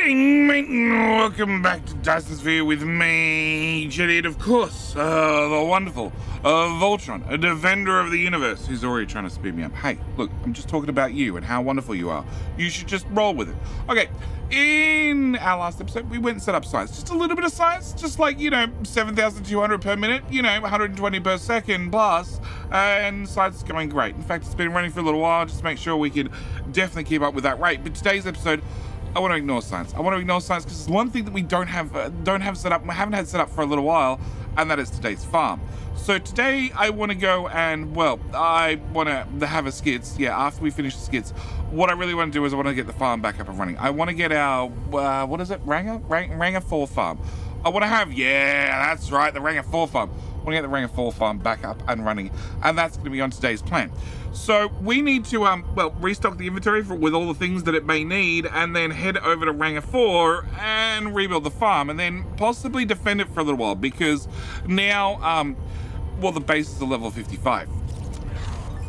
Ding, mate. Welcome back to Dyson Sphere with me, Jenny, and of course, the wonderful Voltron, a defender of the universe, who's already trying to speed me up. Hey, look, I'm just talking about you and how wonderful you are. You should just roll with it. Okay, in our last episode, we went and set up science. Just a little bit of science, just like, 7,200 per minute, 120 per second plus, and science is going great. In fact, it's been running for a little while, just to make sure we can definitely keep up with that rate. But today's episode, I want to ignore science. I want to ignore science because it's one thing that we don't have set up, we haven't had set up for a little while, and that is today's farm. So today I want to go and, I want to have a skits. Yeah, after we finish the skits, what I really want to do is I want to get the farm back up and running. I want to get our, Ranger 4 farm. I want to have, yeah, that's right, the Ranger 4 farm. I want to get the Ranger 4 farm back up and running, and that's going to be on today's plan. So we need to, restock the inventory with all the things that it may need, and then head over to Ranger 4 and rebuild the farm, and then possibly defend it for a little while, because now, the base is a level 55.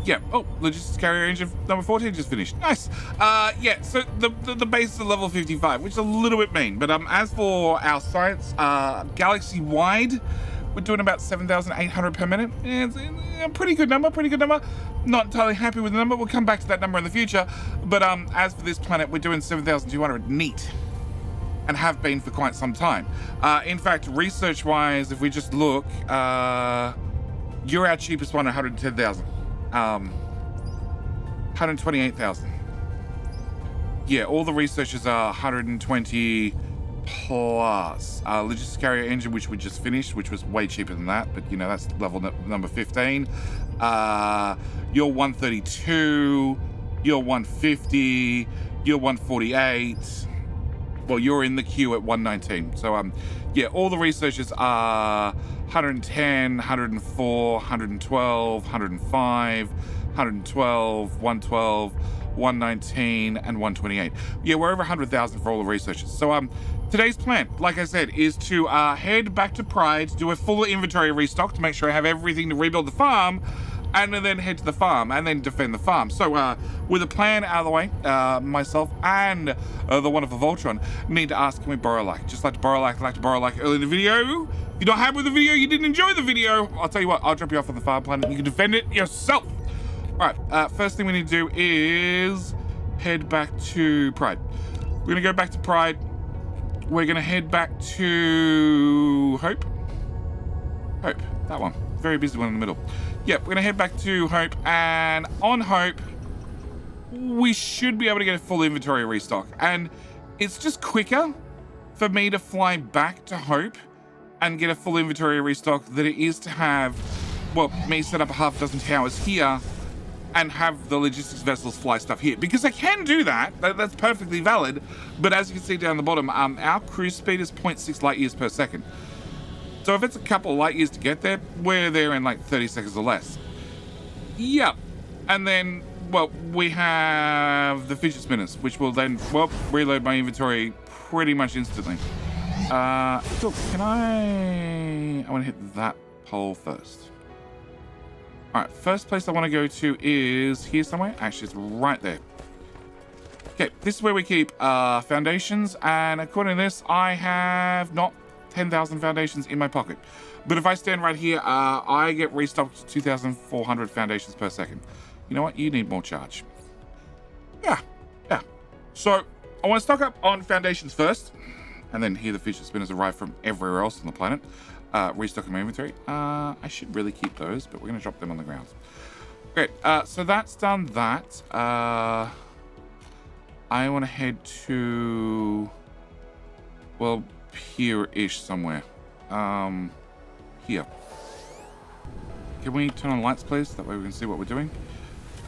Yeah, logistics carrier engine number 14 just finished. Nice. So the base is a level 55, which is a little bit mean, but as for our science, galaxy-wide, we're doing about 7,800 per minute. It's a pretty good number. Not entirely happy with the number. We'll come back to that number in the future. But as for this planet, we're doing 7,200 neat, and have been for quite some time. In fact, research-wise, if we just look, you're our cheapest one, 110,000. 128,000. Yeah, all the researchers are 120 plus. Logistics carrier engine, which we just finished, which was way cheaper than that, but that's level number 15. You're 132, you're 150, you're 148. Well, you're in the queue at 119. So all the researchers are 110, 104, 112, 105, 112, 112, 119, and 128. Yeah, we're over 100,000 for all the researchers. So today's plan, like I said, is to head back to Pride, do a full inventory restock to make sure I have everything to rebuild the farm, and then head to the farm and then defend the farm. So with a plan out of the way, myself and the wonderful Voltron need to ask, can we borrow like? Just like to borrow like earlier in the video. If you're not happy with the video, you didn't enjoy the video, I'll tell you what, I'll drop you off on the farm planet. You can defend it yourself. All right, first thing we need to do is head back to Pride. We're gonna go back to Pride. We're gonna head back to Hope, that one. Very busy one in the middle. Yep, we're gonna head back to Hope, and on Hope, we should be able to get a full inventory restock. And it's just quicker for me to fly back to Hope and get a full inventory restock than it is to have, me set up a half dozen towers here and have the logistics vessels fly stuff here. Because I can do that, that's perfectly valid, but as you can see down the bottom, our cruise speed is 0.6 light years per second. So if it's a couple of light years to get there, we're there in like 30 seconds or less. Yep. And then, we have the fidget spinners, which will then, reload my inventory pretty much instantly. So can I want to hit that pole first. All right, first place I want to go to is here somewhere. Actually, it's right there. Okay, this is where we keep foundations, and according to this, I have not 10,000 foundations in my pocket. But if I stand right here, I get restocked to 2,400 foundations per second. You know what? You need more charge. Yeah. So I want to stock up on foundations first, and then here the fidget spinners arrive from everywhere else on the planet. Restocking my inventory. I should really keep those, but we're going to drop them on the ground. Great. So that's done that. I want to head to, here-ish somewhere. Here. Can we turn on lights, please? That way we can see what we're doing.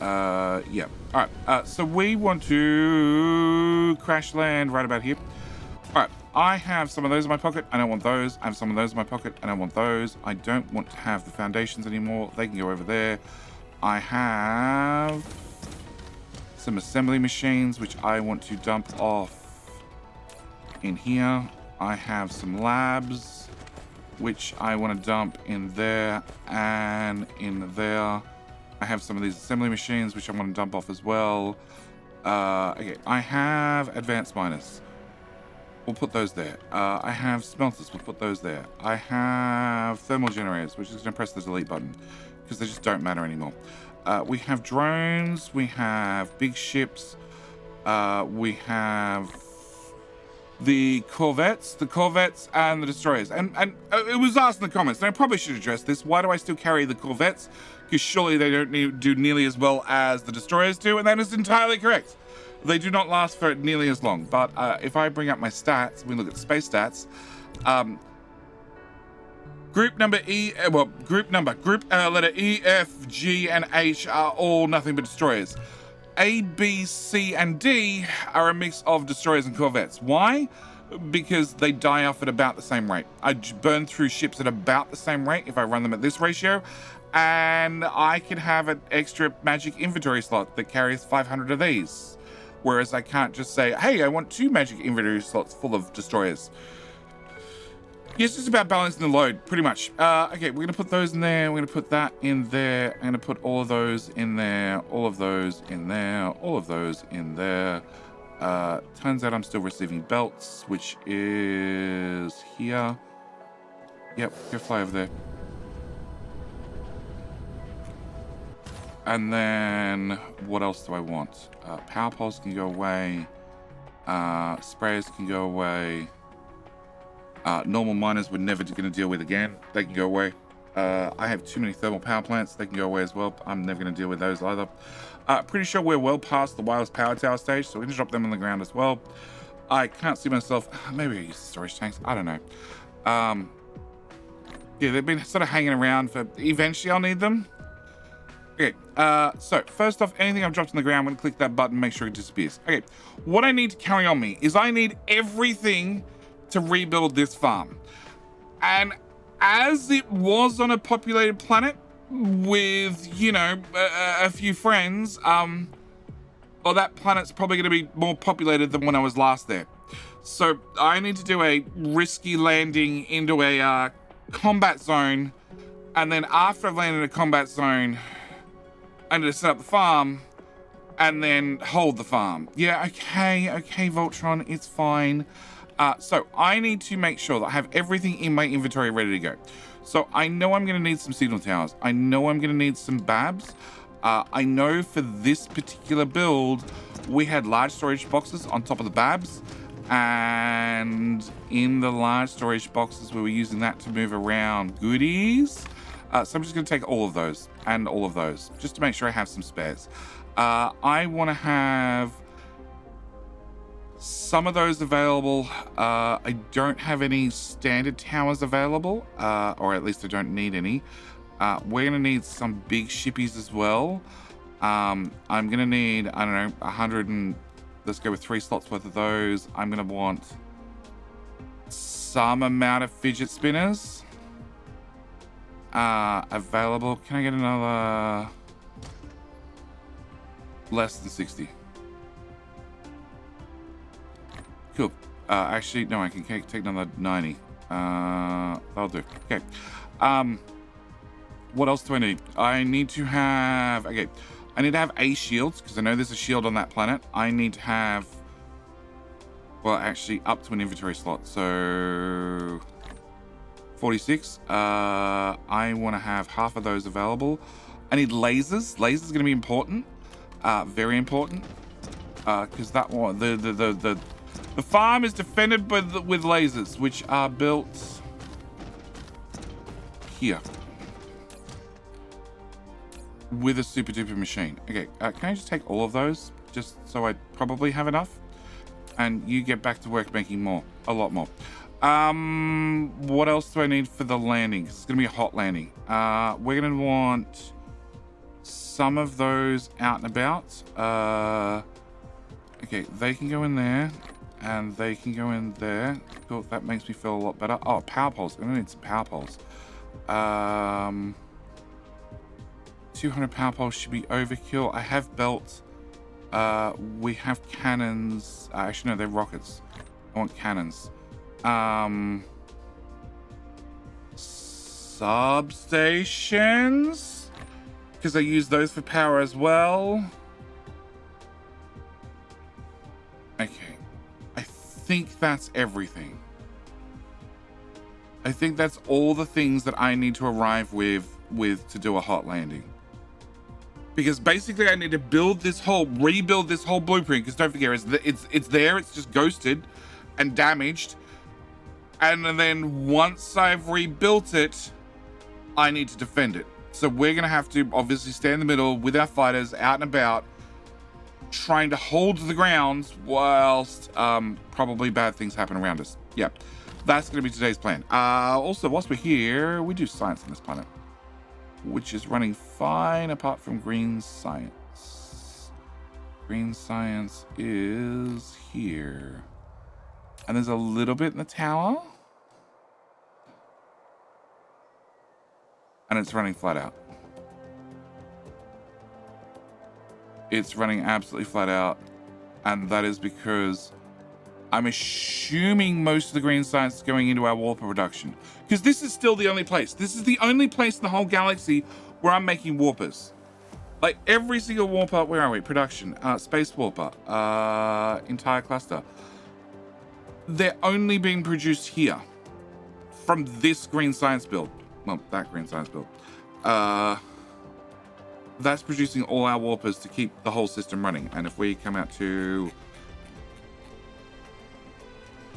Yeah. All right. So we want to crash land right about here. All right. I have some of those in my pocket. I don't want those. I have some of those in my pocket. I don't want those. I don't want to have the foundations anymore. They can go over there. I have some assembly machines, which I want to dump off in here. I have some labs, which I want to dump in there and in there. I have some of these assembly machines, which I want to dump off as well. Okay, I have advanced miners. We'll put those there. I have smelters. We'll put those there. I have thermal generators, which is going to press the delete button because they just don't matter anymore. We have drones. We have big ships. We have the corvettes and the destroyers. And it was asked in the comments, and I probably should address this. Why do I still carry the corvettes? Because surely they don't do nearly as well as the destroyers do, and that is entirely correct. They do not last for nearly as long. But if I bring up my stats, we look at the space stats. Group letter E, F, G, and H are all nothing but destroyers. A, B, C, and D are a mix of destroyers and corvettes. Why? Because they die off at about the same rate. I burn through ships at about the same rate if I run them at this ratio, and I can have an extra magic inventory slot that carries 500 of these. Whereas I can't just say, hey, I want 2 magic inventory slots full of destroyers. Yeah, it's just about balancing the load, pretty much. Okay, we're going to put those in there. We're going to put that in there. I'm going to put all of those in there. All of those in there. All of those in there. Turns out I'm still receiving belts, which is here. Yep, go fly over there. And then what else do I want? Power poles can go away. Sprayers can go away. Normal miners we're never going to deal with again. They can go away. I have too many thermal power plants. They can go away as well. I'm never going to deal with those either. Pretty sure we're well past the wireless power tower stage, so we can drop them on the ground as well. I can't see myself. Maybe I use storage tanks. I don't know. Yeah, they've been sort of hanging around for. Eventually, I'll need them. Okay, so first off, anything I've dropped on the ground, I'm going to click that button, make sure it disappears. Okay, what I need to carry on me is I need everything to rebuild this farm. And as it was on a populated planet with, you know, a few friends, well, that planet's probably going to be more populated than when I was last there. So I need to do a risky landing into a combat zone. And then after I've landed in a combat zone, I need to set up the farm and then hold the farm. Yeah, okay, Voltron, it's fine. So I need to make sure that I have everything in my inventory ready to go. So I know I'm going to need some signal towers. I know I'm going to need some babs. I know for this particular build, we had large storage boxes on top of the babs. And in the large storage boxes, we were using that to move around goodies. So I'm just going to take all of those and all of those just to make sure I have some spares. I want to have some of those available. I don't have any standard towers available, or at least I don't need any. We're going to need some big shippies as well. I'm going to need, I don't know, 100 and let's go with 3 slots worth of those. I'm going to want some amount of fidget spinners available. Can I get another less than 60? Cool. Actually, no, I can take another 90. That'll do. Okay. What else do I need? I need to have, okay, I need to have a shield because I know there's a shield on that planet. I need to have, well, actually up to an inventory slot. So 46. I want to have half of those available. I need lasers. Lasers are going to be important. Very important. Because that one, the farm is defended with lasers, which are built here with a super duper machine. Okay, can I just take all of those just so I probably have enough? And you get back to work making more, a lot more. What else do I need for the landing? It's gonna be a hot landing. We're gonna want some of those out and about. Okay, they can go in there, and they can go in there. Cool, that makes me feel a lot better. Oh, power poles. I'm gonna need some power poles. 200 power poles should be overkill. I have belts. We have cannons. Actually, no, they're rockets. I want cannons. Substations, because I use those for power as well. Okay, I think that's everything. I think that's all the things that I need to arrive with to do a hot landing. Because basically I need to rebuild this whole blueprint, because don't forget, it's there, it's just ghosted and damaged. And then once I've rebuilt it, I need to defend it. So we're gonna have to obviously stay in the middle with our fighters out and about, trying to hold the ground whilst probably bad things happen around us. Yeah, that's gonna be today's plan. Also, whilst we're here, we do science on this planet, which is running fine apart from green science. Green science is here. And there's a little bit in the tower. And it's running flat out. It's running absolutely flat out. And that is because I'm assuming most of the green science is going into our warper production. Because this is still the only place. This is the only place in the whole galaxy where I'm making warpers. Like every single warper, where are we? Production, space warper, entire cluster. They're only being produced here from this green science build. Well, that green science build. That's producing all our warpers to keep the whole system running. And if we come out to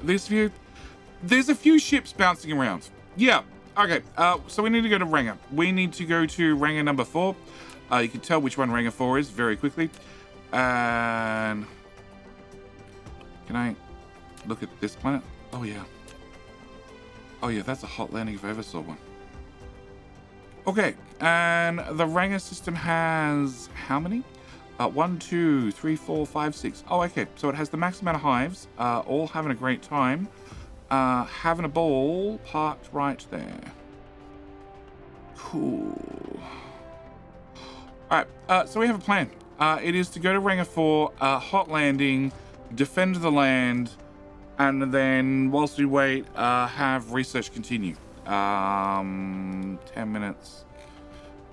this view, there's a few ships bouncing around. Yeah, okay. So we need to go to Ranger. We need to go to Ranger number 4. You can tell which one Ranger 4 is very quickly. And can I look at this planet? Oh yeah. Oh yeah, that's a hot landing if I ever saw one. Okay, and the Ranger system has how many? 1, 2, 3, 4, 5, 6. Oh, okay. So it has the max amount of hives, all having a great time, having a ball parked right there. Cool. All right, so we have a plan. It is to go to Ranger 4, hot landing, defend the land, and then whilst we wait, have research continue. 10 minutes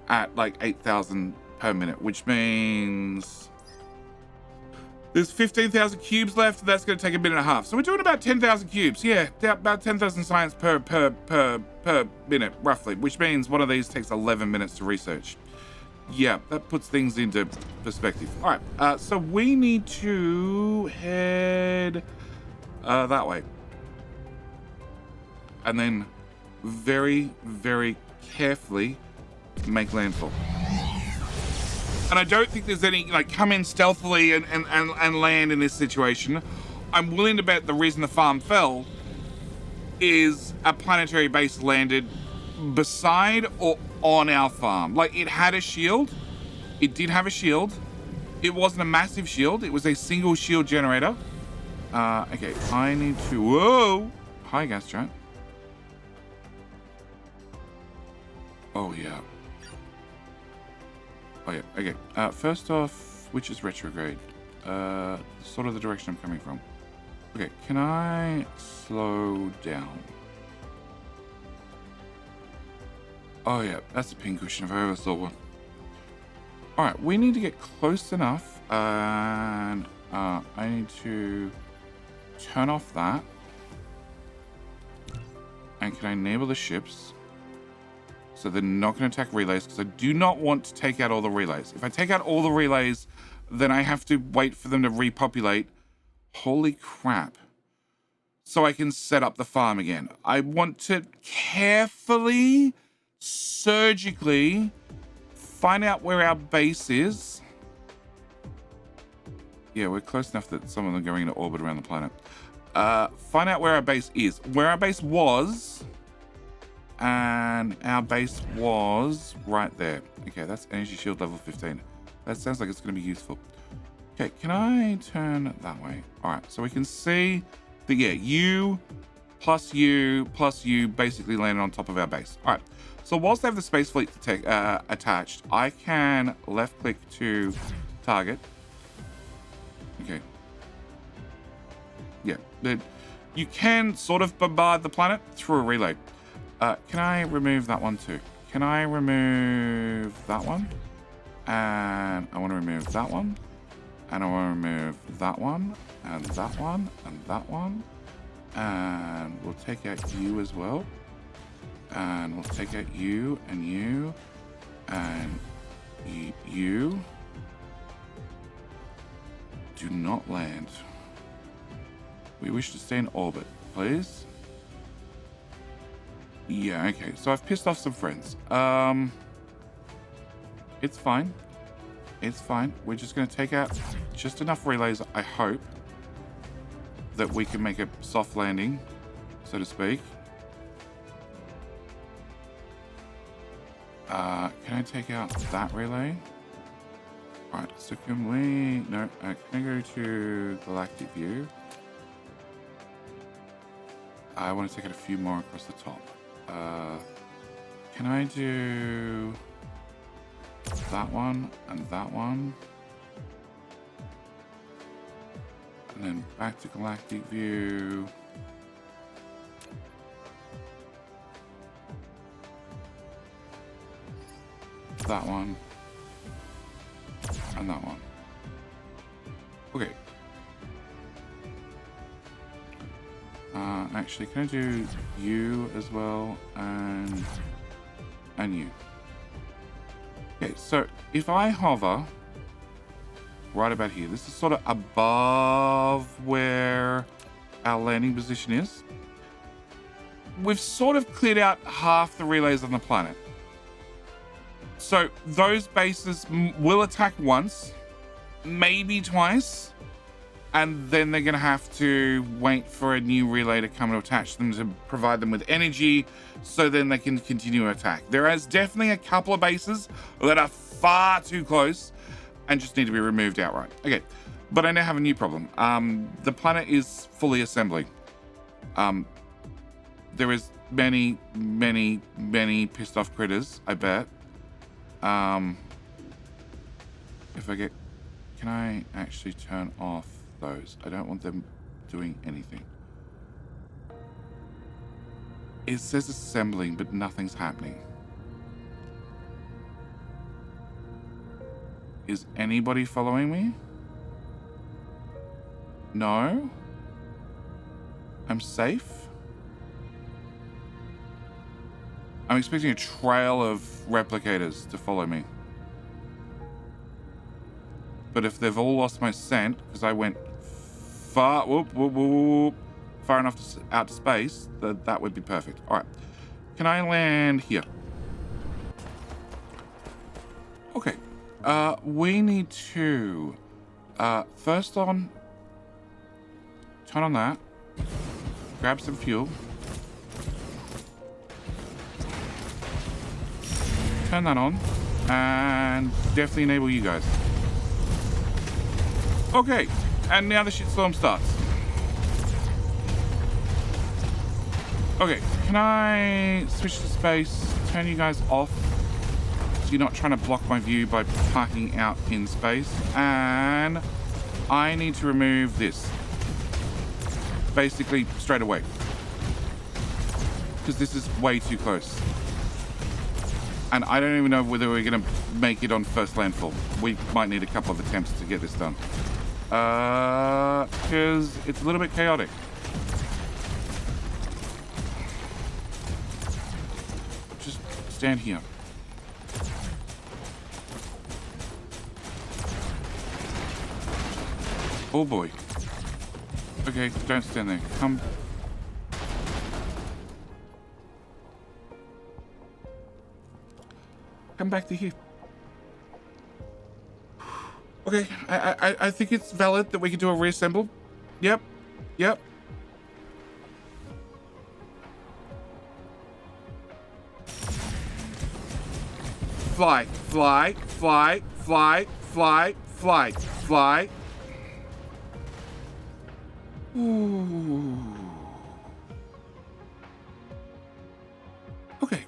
at like 8,000 per minute, which means there's 15,000 cubes left. That's going to take a minute and a half. So we're doing about 10,000 cubes. Yeah, about 10,000 science per minute, roughly, which means one of these takes 11 minutes to research. Yeah, that puts things into perspective. All right, so we need to head that way. And then very, very carefully make landfall. And I don't think there's any, like, come in stealthily and land in this situation. I'm willing to bet the reason the farm fell is a planetary base landed beside or on our farm. Like, it had a shield. It did have a shield. It wasn't a massive shield. It was a single shield generator. Okay, I need to... Whoa! Hi, gas giant. Oh, yeah. Oh, yeah. Okay. First off, which is retrograde? Sort of the direction I'm coming from. Okay, can I slow down? Oh, yeah. That's a pincushion if I ever saw one. All right, we need to get close enough, and I need to turn off that. And can I enable the ships so they're not going to attack relays? Because I do not want to take out all the relays. If I take out all the relays, then I have to wait for them to repopulate. Holy crap. So I can set up the farm again. I want to carefully, surgically find out where our base is. Yeah, we're close enough that some of them are going into orbit around the planet. Find out where our base is. Where our base was. And our base was right there. Okay, that's energy shield level 15. That sounds like it's going to be useful. Okay, can I turn that way? All right, so we can see that, yeah, you plus you basically landed on top of our base. All right, so whilst I have the space fleet attached, I can left click to target. Okay. Yeah, you can sort of bombard the planet through a relay. Can I remove that one too? Can I remove that one? And I want to remove that one. And I want to remove that one, and that one, and that one. And we'll take out you as well. And we'll take out you, and you, and you. Do not land. We wish to stay in orbit, please. Yeah, okay. So I've pissed off some friends. It's fine. It's fine. We're just going to take out just enough relays, I hope, that we can make a soft landing, so to speak. Can I take out that relay? Right, so can we... No, can I go to galactic view? I want to take out a few more across the top. Can I do that one and that one? And then back to galactic view. That one. And that one. Okay. Actually, can I do you as well and you? Okay, so if I hover right about here, this is sort of above where our landing position is. We've sort of cleared out half the relays on the planet. So those bases will attack once, maybe twice, and then they're going to have to wait for a new relay to come and attach them to provide them with energy, so then they can continue to attack. There is definitely a couple of bases that are far too close and just need to be removed outright. Okay, but I now have a new problem. The planet is fully assembling. There is many pissed off critters, I bet. If I get... Can I actually turn off those? I don't want them doing anything. It says assembling, but nothing's happening. Is anybody following me? No? I'm safe? I'm expecting a trail of replicators to follow me. But if they've all lost my scent, because I went far enough out to space, that would be perfect. All right. Can I land here? Okay. We need to... first on... Turn on that. Grab some fuel. Turn that on. And definitely enable you guys. Okay. And now the shitstorm starts. Okay. Can I switch to space? Turn you guys off. So you're not trying to block my view by parking out in space. And I need to remove this. Basically, straight away. Because this is way too close. And I don't even know whether we're going to make it on first landfall. We might need a couple of attempts to get this done. Because it's a little bit chaotic. Just stand here. Oh boy. Okay, don't stand there. Come. Come back to here. Okay, I think it's valid that we can do a reassemble. Yep. Yep. Fly, fly, fly, fly, fly, fly, fly. Ooh. Okay.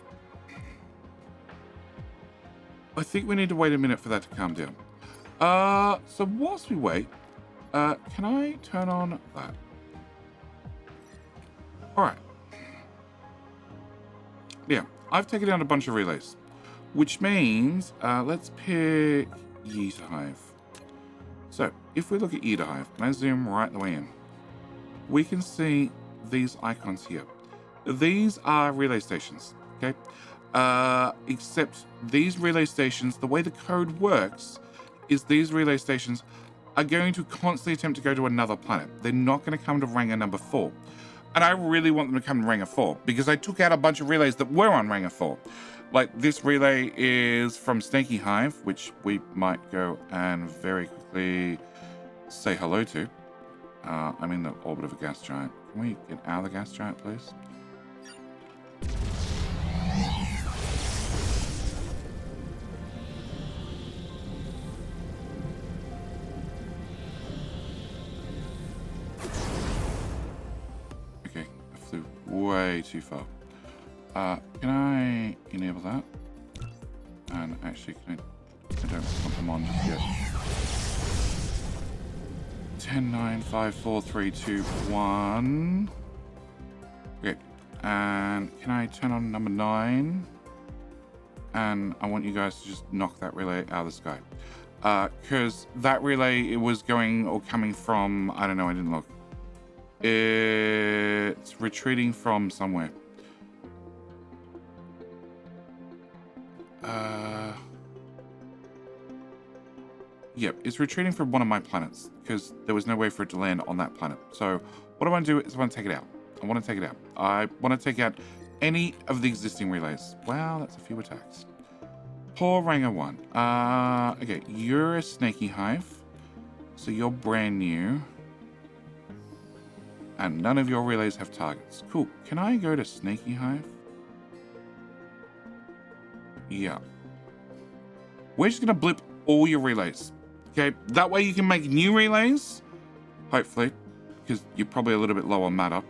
I think we need to wait a minute for that to calm down. So whilst we wait, can I turn on that? All right. Yeah, I've taken down a bunch of relays, which means, let's pick Yeast Hive. So if we look at eDive, and I zoom right the way in, we can see these icons here. These are relay stations, okay? Except these relay stations, the way the code works is these relay stations are going to constantly attempt to go to another planet. They're not going to come to Ranger number 4. And I really want them to come to Ranger 4 because I took out a bunch of relays that were on Ranger 4. Like this relay is from Snaky Hive, which we might go and very quickly say hello to. I'm in the orbit of a gas giant. Can we get out of the gas giant, please? Okay, I flew way too far. Can I enable that? And actually, I don't want them on just yet. 10, 9, 5, 4, 3, 2, 1. Okay, and can I turn on number 9? And I want you guys to just knock that relay out of the sky. Because that relay, it was going or coming from, I don't know, I didn't look. It's retreating from somewhere. Yep, it's retreating from one of my planets because there was no way for it to land on that planet. So what I want to do is I want to take it out. I want to take out any of the existing relays. Wow, that's a few attacks. Poor Ranger 1. Okay, you're a Snaky Hive. So you're brand new. And none of your relays have targets. Cool. Can I go to Snaky Hive? Yeah. We're just going to blip all your relays. Okay, that way you can make new relays. Hopefully. Because you're probably a little bit low on matter.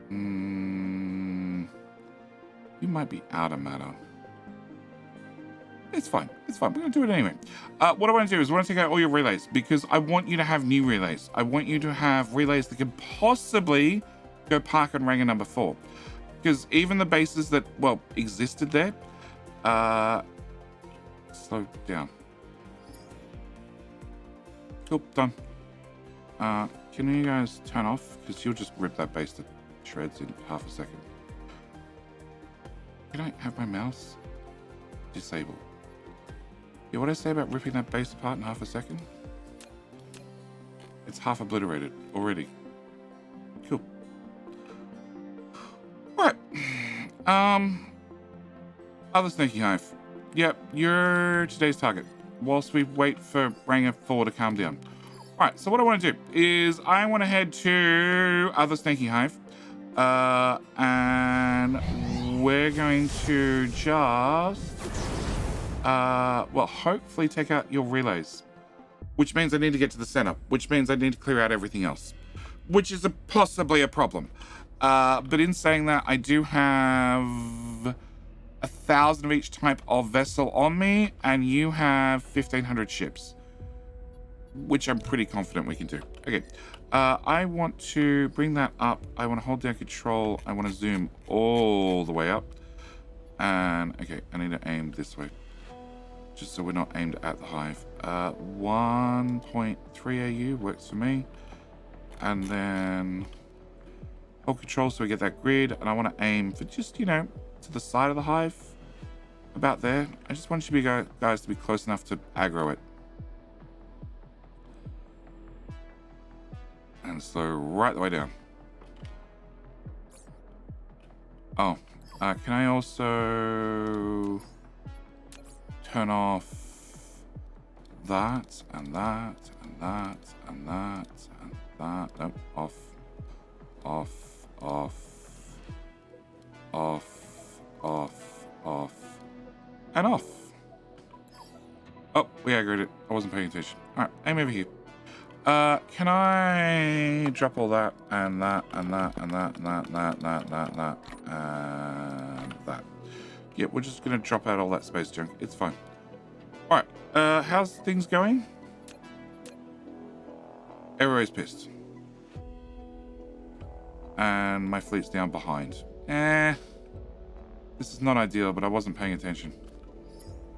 You might be out of matter. It's fine. It's fine. We're going to do it anyway. What I want to do is I want to take out all your relays because I want you to have new relays. I want you to have relays that can possibly go park on Ranger number 4. Because even the bases that, well, existed there, slow down. Cool, done. Can you guys turn off? Because you'll just rip that base to shreds in half a second. Can I have my mouse disabled? Yeah, what did I say about ripping that base apart in half a second? It's half obliterated already. Cool. Alright. Other Snaky Hive. Yep, you're today's target. Whilst we wait for Ranger 4 to calm down. Alright, so what I want to do is I want to head to other Snaky Hive. And we're going to just well, hopefully take out your relays. Which means I need to get to the center. Which means I need to clear out everything else. Which is possibly a problem. But in saying that, I do have 1,000 of each type of vessel on me, and you have 1,500 ships, which I'm pretty confident we can do. Okay, I want to bring that up. I want to hold down control. I want to zoom all the way up. And, okay, I need to aim this way, just so we're not aimed at the hive. 1.3 AU works for me. And then hold control so we get that grid. And I want to aim for just, you know, to the side of the hive, about there. I just want you guys to be close enough to aggro it. And slow right the way down. Oh, can I also turn off that and that and that and that and that? No, off, off, off, off, off, off, and off. Oh, we aggroed it. I wasn't paying attention. All right, aim over here. Can I drop all that and that and that and that and that and that and that and that and that and that? Yeah, we're just gonna drop out all that space junk. It's fine. All right. How's things going? Everybody's pissed. And my fleet's down behind. This is not ideal, but I wasn't paying attention.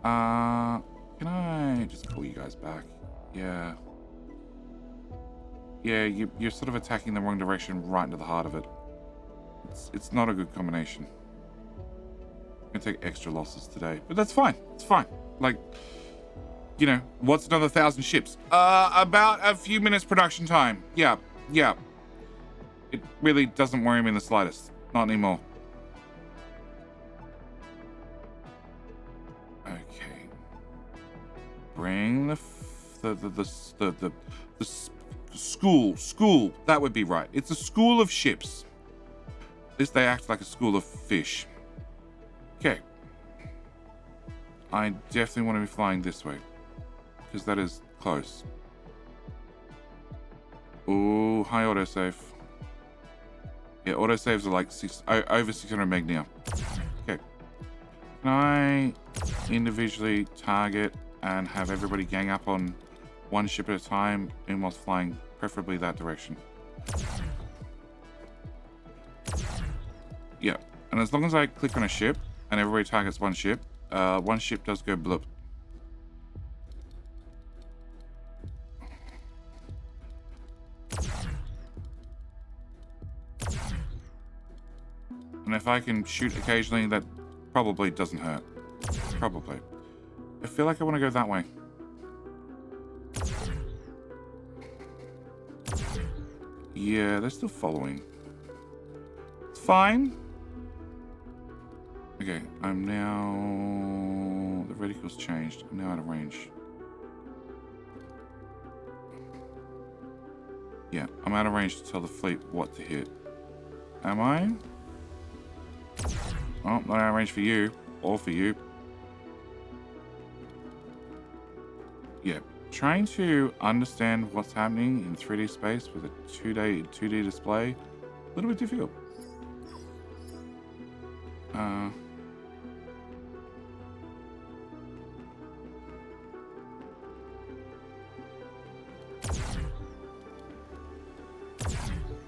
Can I just call you guys back? Yeah. Yeah, you're sort of attacking the wrong direction right into the heart of it. It's not a good combination. I'm gonna take extra losses today, but that's fine. It's fine. Like, you know, what's another 1,000 ships? About a few minutes production time. Yeah. It really doesn't worry me in the slightest. Not anymore. Okay. Bring the school. That would be right. It's a school of ships. At least they act like a school of fish. Okay. I definitely want to be flying this way, because that is close. Ooh, high autosave. Yeah, autosaves are like over 600 meg now. Okay. Can I individually target and have everybody gang up on one ship at a time and whilst flying, preferably that direction? Yeah, and as long as I click on a ship and everybody targets one ship does go bloop. And if I can shoot occasionally, that probably doesn't hurt. Probably. I feel like I want to go that way. Yeah, they're still following. It's fine. Okay, I'm now... The reticle's changed. I'm now out of range. Yeah, I'm out of range to tell the fleet what to hit. Am I? Oh, not out of range for you. Or for you. Yeah, trying to understand what's happening in 3D space with a 2D display, a little bit difficult.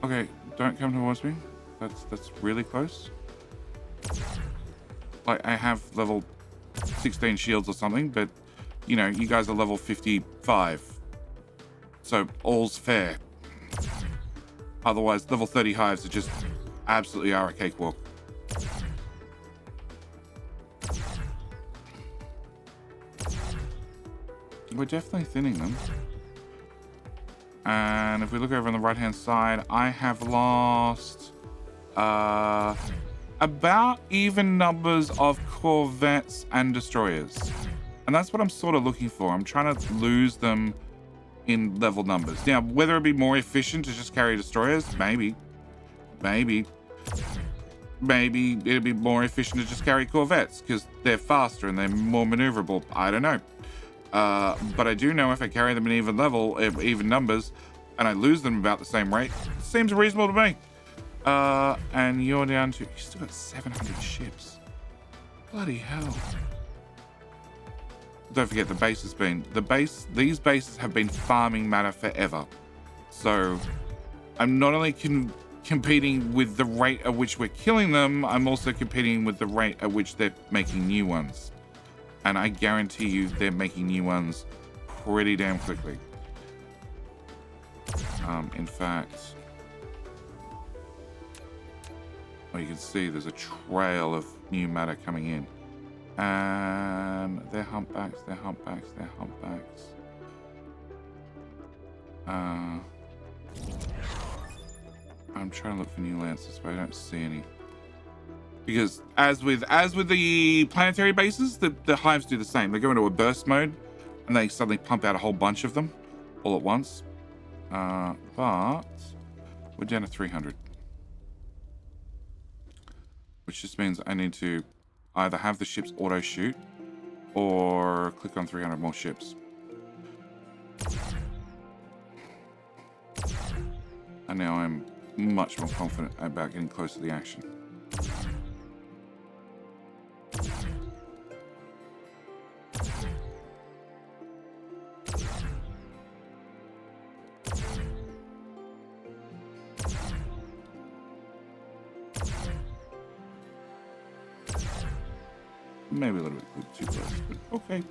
Okay, don't come towards me. That's really close. Like, I have level 16 shields or something, but you know, you guys are level 55. So all's fair. Otherwise, level 30 hives are just absolutely are a cakewalk. We're definitely thinning them. And if we look over on the right-hand side, I have lost about even numbers of corvettes and destroyers. And that's what I'm sort of looking for. I'm trying to lose them in level numbers. Now, whether it be more efficient to just carry destroyers, maybe it'd be more efficient to just carry corvettes because they're faster and they're more maneuverable. I don't know. But I do know if I carry them in even numbers, and I lose them about the same rate, it seems reasonable to me. And you're down to... You still got 700 ships. Bloody hell. Don't forget the base has been... These bases have been farming matter forever. So I'm not only competing with the rate at which we're killing them, I'm also competing with the rate at which they're making new ones. And I guarantee you they're making new ones pretty damn quickly. In fact... you can see there's a trail of new matter coming in. And they're humpbacks. I'm trying to look for new lances, but I don't see any. Because as with the planetary bases, the hives do the same. They go into a burst mode, and they suddenly pump out a whole bunch of them all at once. But we're down to 300. Which just means I need to either have the ships auto shoot or click on 300 more ships. And now I'm much more confident about getting close to the action. Maybe a little bit too close, but okay.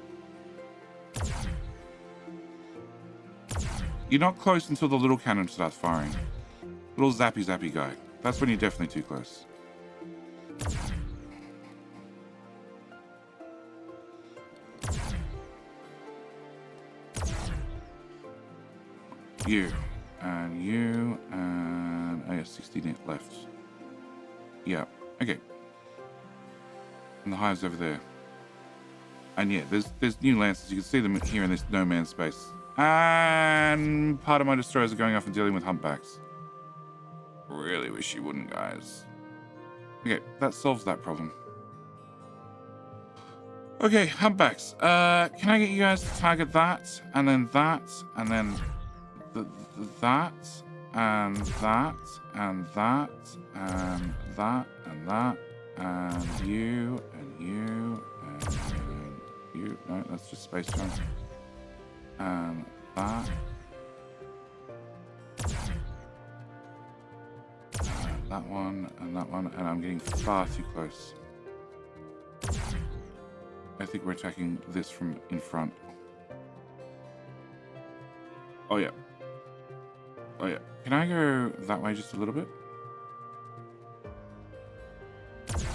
You're not close until the little cannon starts firing. Little zappy guy. That's when you're definitely too close. You. And I got 16 left. Yeah, okay. And the hive's over there. And yeah, there's new lances. You can see them here in this no man's space. And part of my destroyers are going off and dealing with humpbacks. Really wish you wouldn't, guys. Okay, that solves that problem. Okay, humpbacks. Can I get you guys to target that, and then that, and then that, and that, and that, and that, and that, and you, and you, and you. No, that's just space junk. And that. And that one, and I'm getting far too close. I think we're attacking this from in front. Oh yeah. Oh yeah. Can I go that way just a little bit?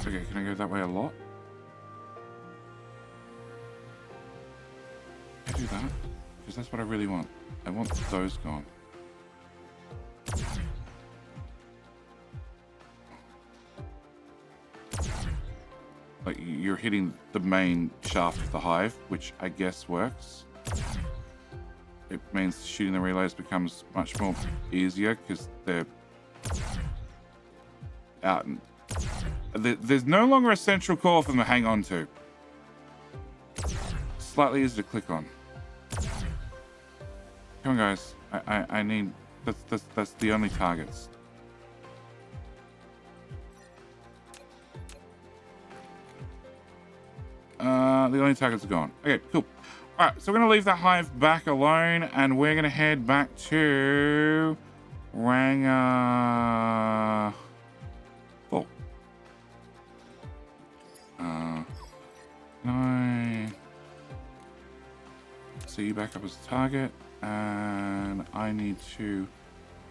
Okay, can I go that way a lot? Can I do that? Because that's what I really want. I want those gone. Like, you're hitting the main shaft of the hive, which I guess works. It means shooting the relays becomes much more easier because they're out. And there's no longer a central core for them to hang on to. Slightly easy to click on. Come on, guys. I need... That's the only targets. The only targets are gone. Okay, cool. Alright, so we're going to leave that hive back alone, and we're going to head back to... Ranger... 4. Can I... see you back up as a target, and I need to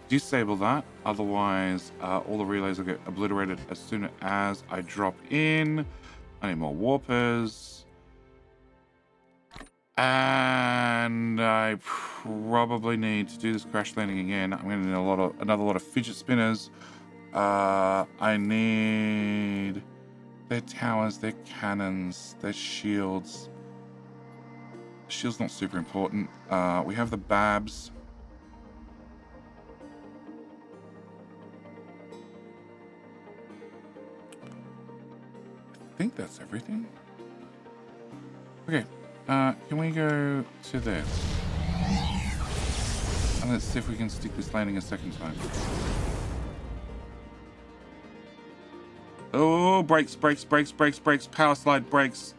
disable that, otherwise all the relays will get obliterated as soon as I drop in. I need more warpers, and I probably need to do this crash landing again. I'm going to need another lot of fidget spinners. I need their towers, their cannons, their shields. Shield's not super important. We have the Babs. I think that's everything. Okay, can we go to there? And let's see if we can stick this landing a second time. Oh, brakes, power slide, brakes.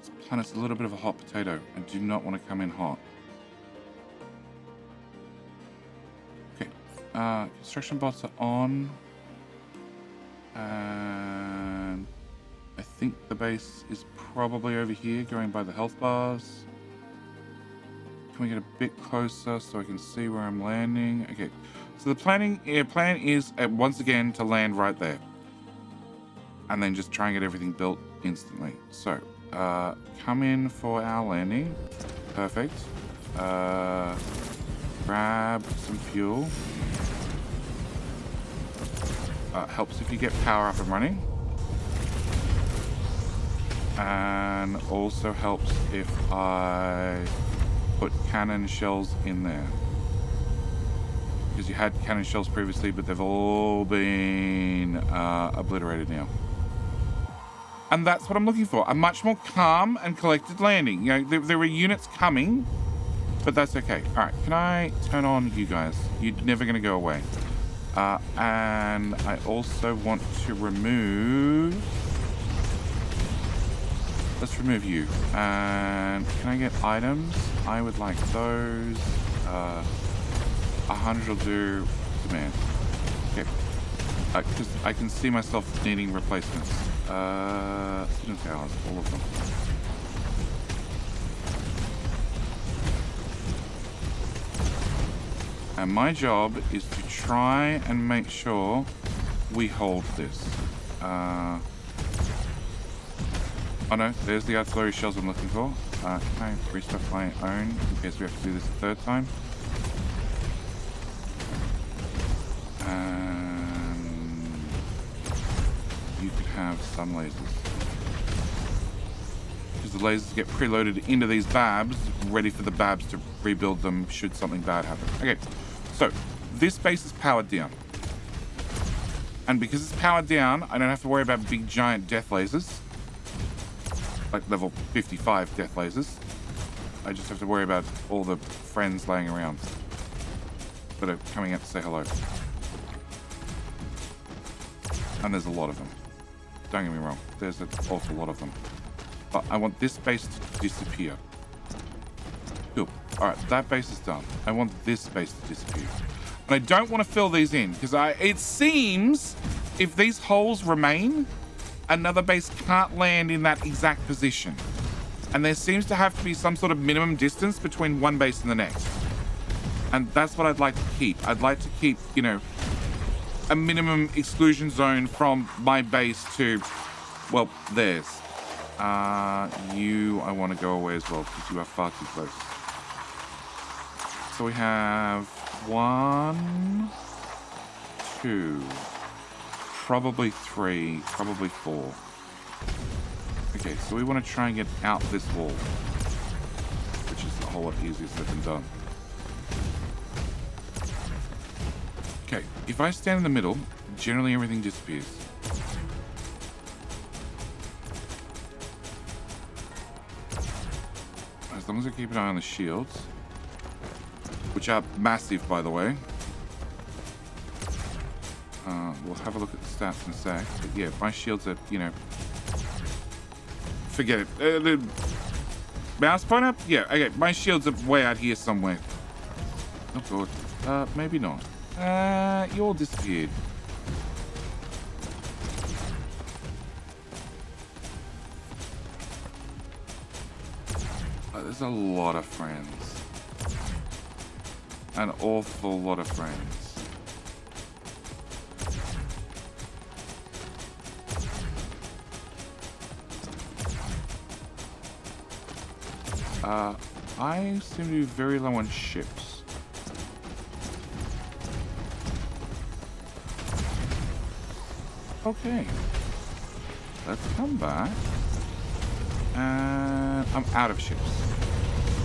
This planet's a little bit of a hot potato. I do not want to come in hot. Construction bots are on, and I think the base is probably over here, going by the health bars. Can we get a bit closer so I can see where I'm landing? Okay, so the plan is once again to land right there, and then just try and get everything built instantly. So, come in for our landing. Perfect. Grab some fuel. Helps if you get power up and running, and also helps if I put cannon shells in there, because you had cannon shells previously, but they've all been obliterated now. And that's what I'm looking for, a much more calm and collected landing. You know, there were units coming, but that's okay. All right, can I turn on you guys? You're never going to go away. And I also want to remove... Let's remove you. And can I get items? I would like those. 100 will do. Demand. Okay. Because I can see myself needing replacements. Signal towers, all of them. And my job is to try and make sure we hold this. Oh no, there's the artillery shells I'm looking for. Can I restock my own in case we have to do this a third time? You could have some lasers. Because the lasers get preloaded into these babs, ready for the babs to rebuild them should something bad happen. Okay, so this base is powered down. And because it's powered down, I don't have to worry about big giant death lasers. Like level 55 death lasers. I just have to worry about all the friends laying around that are coming out to say hello. And there's a lot of them. Don't get me wrong, there's an awful lot of them. But I want this base to disappear. Cool. Alright, that base is done. I want this base to disappear. And I don't want to fill these in, because it seems if these holes remain, another base can't land in that exact position. And there seems to have to be some sort of minimum distance between one base and the next. And that's what I'd like to keep. I'd like to keep, you know, a minimum exclusion zone from my base to, well, theirs. I want to go away as well because you are far too close. So we have 1, 2, probably 3, probably 4. Okay, so we want to try and get out this wall, which is a whole lot easier said than done. Okay, if I stand in the middle, generally everything disappears. As long as I keep an eye on the shields, which are massive, by the way. We'll have a look at the stats in a sec. But yeah, my shields are, you know, forget it. The mouse pointer? Yeah, okay, my shields are way out here somewhere. Oh god. Maybe not. You all disappeared. Oh, there's a lot of friends. An awful lot of friends. I seem to be very low on ships. Okay. Let's come back. And I'm out of ships.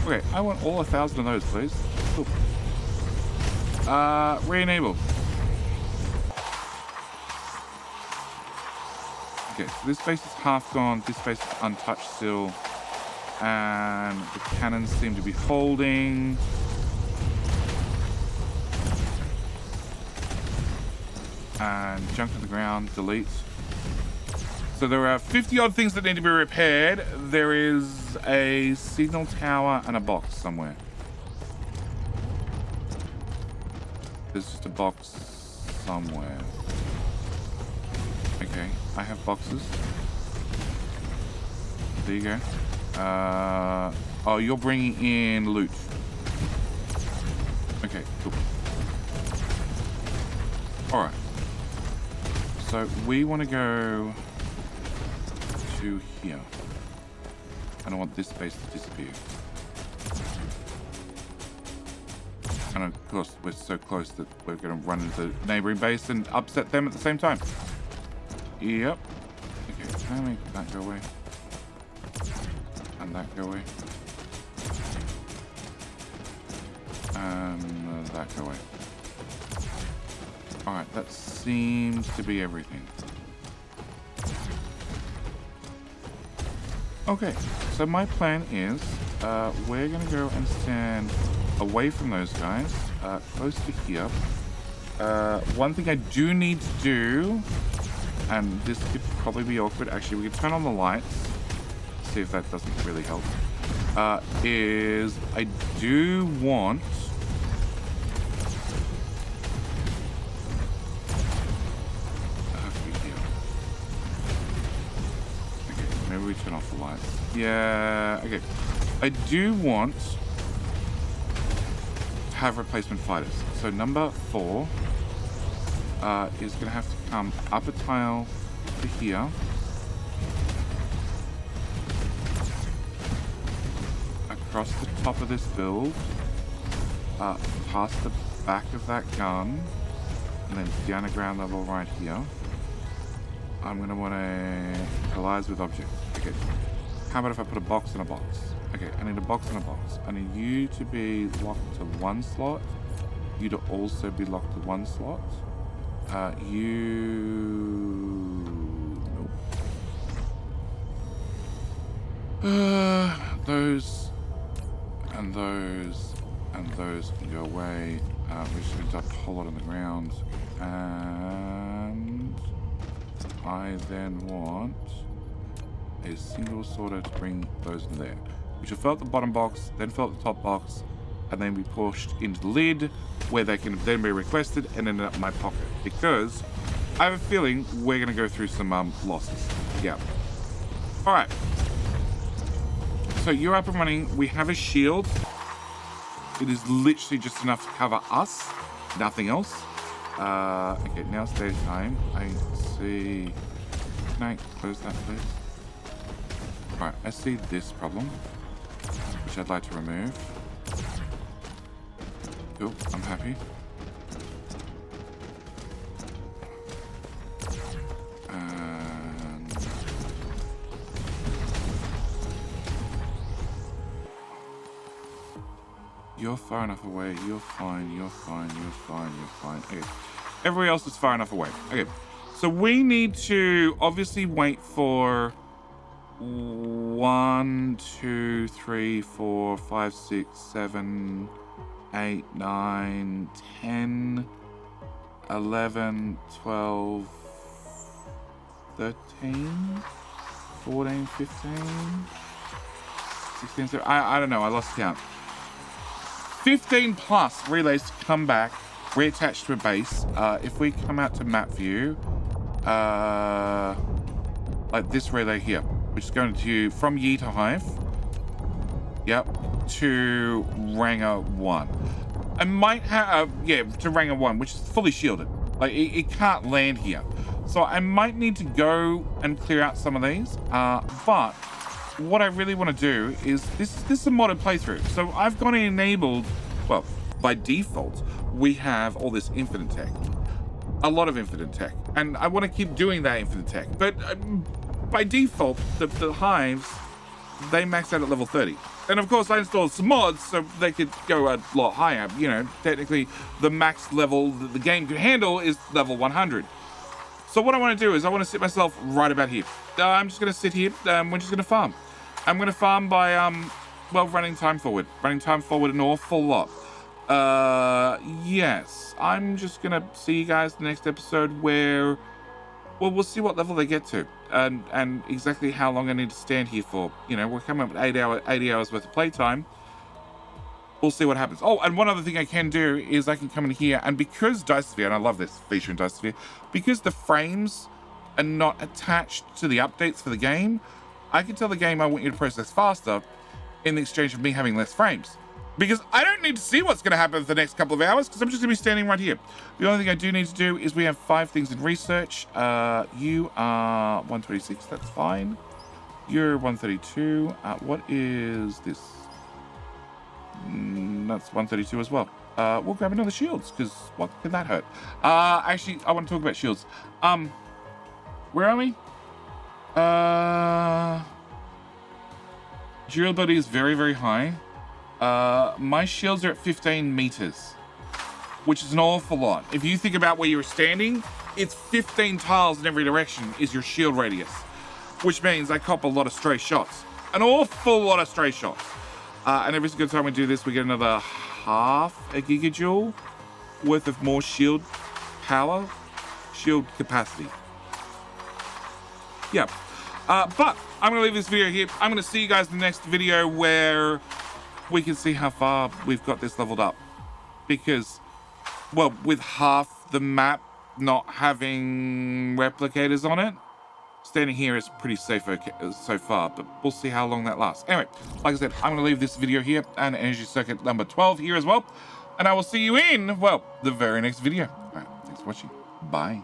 Okay, I want all 1,000 of those, please. Cool. Re-enable. Okay, so this base is half gone. This base is untouched still. And the cannons seem to be holding. And junk to the ground, delete. So there are 50 odd things that need to be repaired. There is a signal tower and a box somewhere. There's just a box somewhere. Okay, I have boxes. There you go. Oh, you're bringing in loot. Okay, cool. Alright. So we want to go to here. And I want this base to disappear. And of course, we're so close that we're going to run into the neighboring base and upset them at the same time. Yep. Okay, can I make that go away? And that go away. And that go away. Alright, that seems to be everything. Okay, so my plan is we're going to go and stand away from those guys, close to here. One thing I do need to do, and this could probably be awkward, actually we could turn on the lights, see if that doesn't really help, is I do want we turn off the lights? Yeah, okay. I do want to have replacement fighters. So number 4 is going to have to come up a tile to here. Across the top of this build. Past the back of that gun. And then down to ground level right here. I'm going to want to collides with objects. Okay. How about if I put a box in a box? Okay, I need a box in a box. I need you to be locked to one slot. You to also be locked to one slot. Nope. Those and those and those can go away. We just need to dump a whole lot on the ground. And I then want a single sorter to bring those in there. Which will fill up the bottom box, then fill up the top box, and then be pushed into the lid, where they can then be requested and end up in my pocket. Because I have a feeling we're going to go through some losses. Yeah. Alright. So you're up and running. We have a shield. It is literally just enough to cover us. Nothing else. Okay, now stage 9. I see... Can I close that, please? Alright, I see this problem, which I'd like to remove. Cool, I'm happy. And... You're far enough away. You're fine, you're fine, you're fine, you're fine. Okay. Everybody else is far enough away. Okay. So we need to obviously wait for 1, 2, 3, 4, 5, 6, 7, 8, 9, 10, 11, 12, 13, 14, 15, 16, 17. I don't know. I lost count. 15 plus relays to come back, reattach to a base. If we come out to map view, like this relay here, which is going to from Yi to Hive, yep, to Ranger 1. I might have, yeah, to Ranger 1, which is fully shielded. Like, it can't land here. So I might need to go and clear out some of these. But what I really want to do is, this is a modded playthrough. So I've gone and enabled, well, by default, we have all this infinite tech. A lot of infinite tech. And I want to keep doing that infinite tech. But by default, the hives, they max out at level 30. And of course, I installed some mods so they could go a lot higher. You know, technically, the max level that the game can handle is level 100. So what I want to do is I want to sit myself right about here. I'm just going to sit here. We're just going to farm. I'm going to farm by, well, running time forward. Running time forward an awful lot. Yes. I'm just going to see you guys the next episode where, well, we'll see what level they get to. And exactly how long I need to stand here for. You know, we're coming up with 80 hours worth of playtime. We'll see what happens. Oh, and one other thing I can do is I can come in here, and because Dyson Sphere, and I love this feature in Dyson Sphere, because the frames are not attached to the updates for the game, I can tell the game I want you to process faster in exchange for me having less frames. Because I don't need to see what's going to happen for the next couple of hours, because I'm just going to be standing right here. The only thing I do need to do is we have 5 things in research. You are 126, that's fine. You're 132. What is this? That's 132 as well. We'll grab another shields, because what can that hurt? Actually, I want to talk about shields. Where are we? Durability is very, very high. My shields are at 15 meters, which is an awful lot. If you think about where you're standing, it's 15 tiles in every direction is your shield radius, which means I cop a lot of stray shots. An awful lot of stray shots. And every single time we do this, we get another half a gigajoule worth of more shield power, shield capacity. Yeah. But I'm going to leave this video here. I'm going to see you guys in the next video where we can see how far we've got this leveled up. Because, well, with half the map not having replicators on it, Standing here is pretty safe so far, but we'll see how long that lasts. Anyway, like I said, I'm going to leave this video here and energy circuit number 12 here as well. And I will see you in, well, the very next video. All right, thanks for watching. Bye.